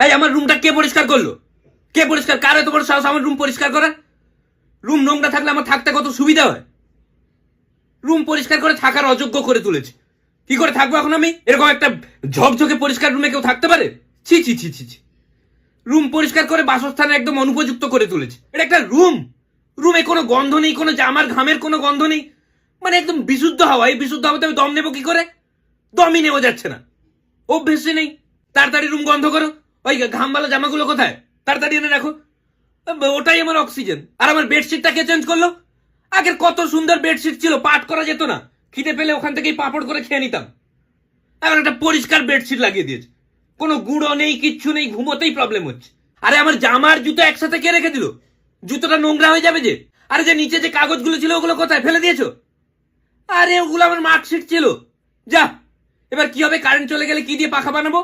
এই আমার রুমটা কে পরিষ্কার করলো? কে পরিষ্কার? কার এত বড় সাহস আমার রুম পরিষ্কার করা? রুম নোংরা থাকলে আমার থাকতে কত সুবিধা হয়। রুম পরিষ্কার করে থাকার অযোগ্য করে তুলেছে। কি করে থাকবো এখন আমি? এরকম একটা ঝকঝকে পরিষ্কার রুমে কেউ থাকতে পারে? ছি ছি ছি ছি ছি। রুম পরিষ্কার করে বাসস্থানে একদম অনুপযুক্ত করে তুলেছে। এটা একটা রুম, রুমে কোনো গন্ধ নেই, কোনো জামার ঘামের কোনো গন্ধ নেই, মানে একদম বিশুদ্ধ হাওয়া। এই বিশুদ্ধ হাওয়াতে আমি দম নেবো কি করে? দমই নেওয়া যাচ্ছে না, অভ্যেসই নেই। তাড়াতাড়ি রুম বন্ধ করো। ওই ঘামওয়ালা জামাগুলো কোথায়? তাড়াতাড়ি এনে রাখো। ওটাই আমার অক্সিজেন। আর আমার বেডশিটটা কে চেঞ্জ করলো? আগের কত সুন্দর বেডশিট ছিল, পাট করা যেত না, খিদে পেলে ওখান থেকেই পাপড় করে খেয়ে নিতাম। এখন একটা পরিষ্কার বেডশিট লাগিয়ে দিয়েছে, কোনো গুঁড়ো নেই, কিচ্ছু নেই, ঘুমোতেই প্রবলেম হচ্ছে। আরে আমার জামার জুতো একসাথে কে রেখে দিল? জুতোটা নোংরা হয়ে যাবে যে। আরে যে নিচে যে কাগজগুলো ছিল ওগুলো কোথায় ফেলে দিয়েছো? আরে ওগুলো আমার মার্কশিট ছিল। যা, এবার কি হবে? কারেন্ট চলে গেলে কি দিয়ে পাখা বানাবো?